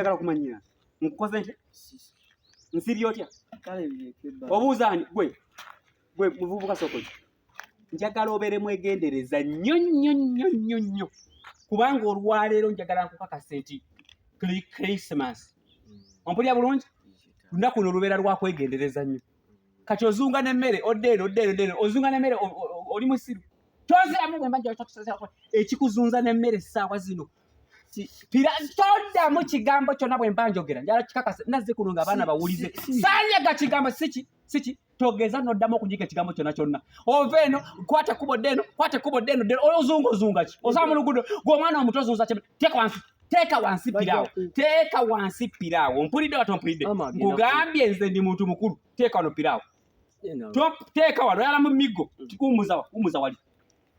oyagala kumanyira nkukoze nti nsiri otya obuuzaani gwe muvubuka sokoki njagala obeere mwegendereza nnyo kubanga olwaleero njagala nkukakasa nti Christmas ompulya bulungi lunaku luno lubeera lwakwegendereza nnyo kati ozunga n'emmere oddeeno ozunga n'emmere oli musiru toziramu bwe mbanja ekikuzunza n'emmere essaawa zino toddamu kigambo kyonna bwe mba njogera njala kikakasa nazze kuno ng'abaana bawulize saanyaga kigambo siki togeza noddamu okunyiga ekigambo kyonna ova eno kwata kubo ddeeno ozunga ki osaba mu luguudo gw'omwana omuto ozunza teeka wansi piraawo mpulidde wati ompulidde nkugambye nze ndi muntu mukulu teeka wano piraawo teeka wano oyala mu miggo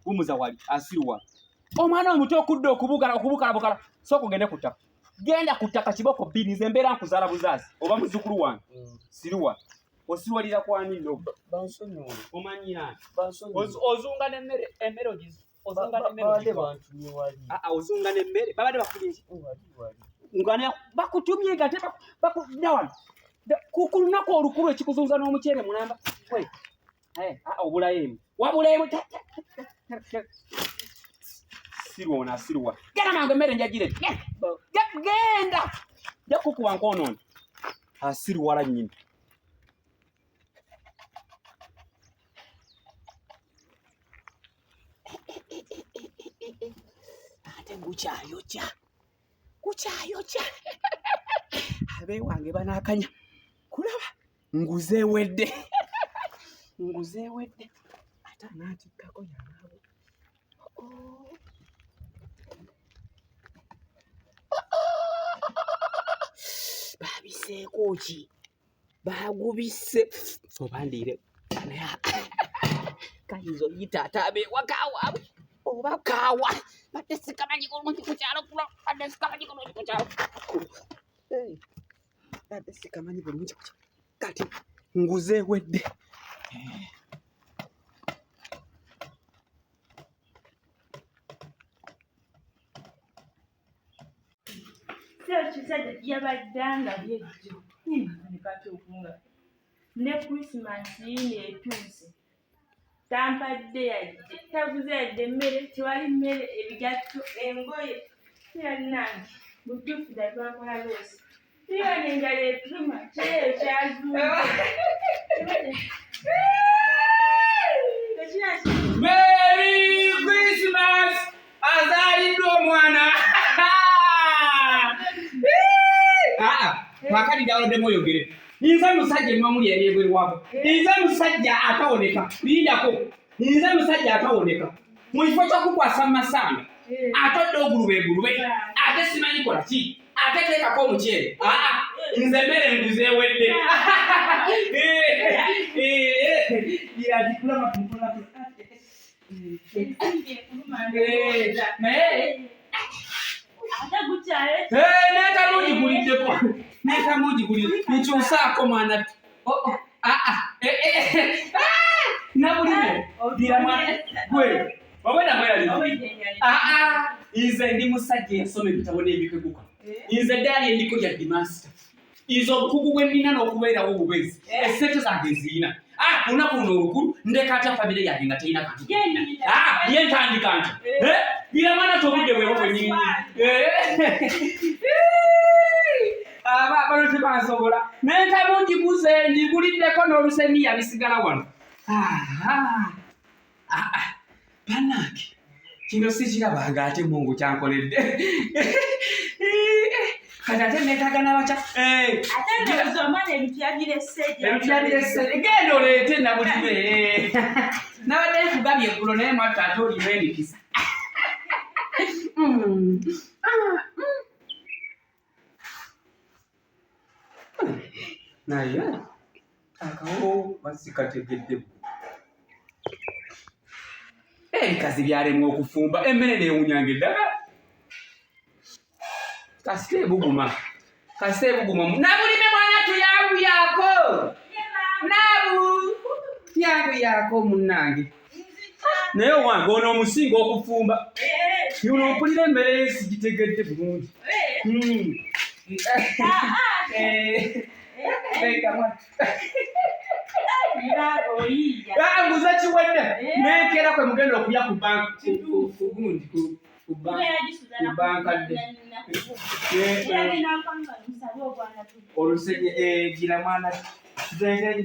kumuza wali asiruwa omwana omuto okudde okubukalabukala sooka ogende ku ttaka genda ku ttaka kiboko bbiri nze mbeera nkuzaala buzaazi oba muzzukulu wange siruwa osiruwalira kwani no omanyirani ozunga n'emmere ozunga n'emmere babadde bakulinzi bakutumye nga bakuddawana ku lunaku olukulu ekikuzunza n'omuceere mulamba obulayeemu wabulayeemu siruwa genda mangu emmere njagire genda jakukuba nkonono asiruwala nnyini ate kukyayokya abeewange banaakanya kulaba nguzeewedde ate anaatikkako yanaabo babiseeko ki bagubise obandiire kayinza oyita ate abeewaka waabwe oba kaawa badde sikamanyi bulungi ku kyalo kulo badde sikamanyi bulungi ku kyalo kati nguzeewedde kisajja yabaddanga byejjo nekati okunga ne Christmas yini etuuse tampadde yadde taguze yadde emmere tewali mmere ebigatto engoye teyali nange butuufu ddala twakola loosi tiyona engalo etuma kyeyo kyazuuka Merry Christmas azaaliddwa omwana mwakati gyaloddemu oyogere nze musajja emmamuli eryebwerwako nze musajja atawoneka lindako nze musajja atawoneka mu kifo kyokukwasa masanga atodde ogulube ate simanyi kola ki ate teekako omuceere nze mmere nguzeewedde nekamugigulidde nkyusaako mwana nabulime gwe wabweda mwerali nze ndi musajja yasoma ebitabo n'ebikeguka nze ddaali endiko lya dimasita izo obukugu bwe nnina n'okubeerawo obubezi esente zange ziina olunaku luno olukulu ndeka atya famire yange nga terina kantu ye ntandika nti bira mwana tobudde bwewo bwenyini bano tebansobola nentamu ngiguze ngiguliddeko n'oluseniya bisigala wano bannange kino sikirabanga ate mungu kyankoledde kati ate neetaaga n'abakya genda oleete nabulime nabadde nkugambye eggulo naye mwattu ate olima emikisa naye akawo basikategedde ebikazi byalemu okufumba emmere neewunyanga eddagala kasita ebuguma nabulime mwana tuyanguyako yanguyako munnange naye owange ono omusinga okufumba yuno mpulira emmere yensi gitegedde bulungi Nguza kiwedde nenkera kwe mugenda okuya ku banka gundi ku banka olusenye gira mwana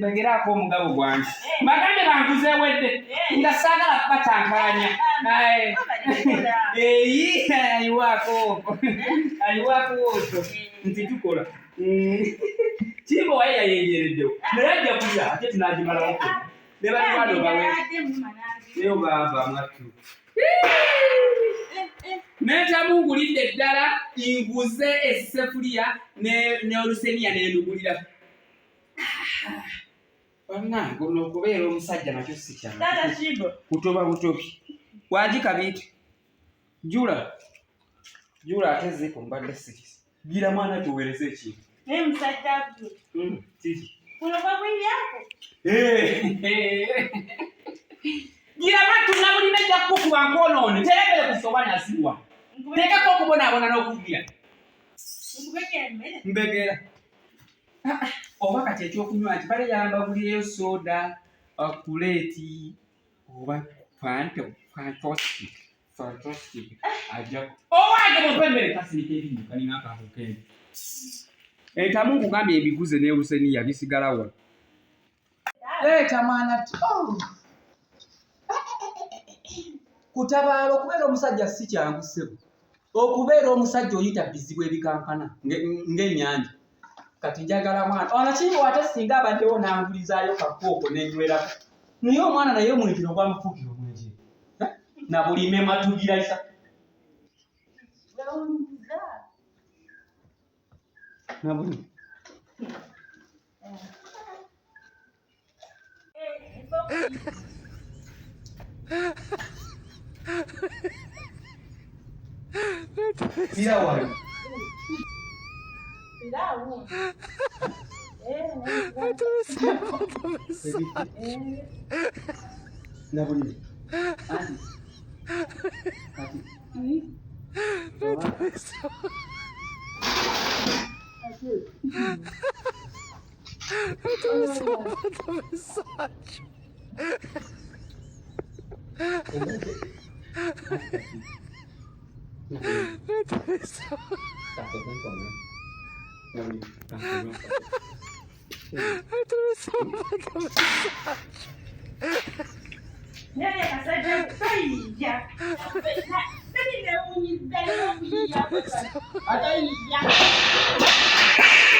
bageraako omugabo gwange bagambe banguze wedde nga saagala kubatankanya ayiwaako okwo nti tukola Kimbo waye yayenyereddewo naye ajja kulya ate tunagimalawo ne bali bawe neyo baba mwattu netamungulidde eddala nguze essefuliya n'oluseniya nendugulira bannange ono okubeera omusajja nakyo si kyangu kutoba butobi wagikabiiti jula ate ziiko mbadde sirisi gira mwana tuweereze ekintu gira matuna bulina ejja kukuba nkoonoone terekere kusoba nasibwa tekako okubonaabona n'okuvira mbegera oba kati ekyokunywa nti bale yamba bulireyo soda kuleeti oba fantastic ajja owange mupembere kasirika ebinyuka nina akakukendi entamu nkugambye ebiguze n'oluseniya bisigalawo leeta mwana kutabaala okubeera omusajja si kyangu ssebo okubeera omusajja oyita bizibu ebikankana ng'ennyanja kati njagala mwana ono Kimbo ate singa abaddewo n'angulizaayo kakooko n'enywerako naye omwana naye omwekiro gwamufuukira omwekiro na buli mema tugirasa nabuli Pirawo. Nabuli.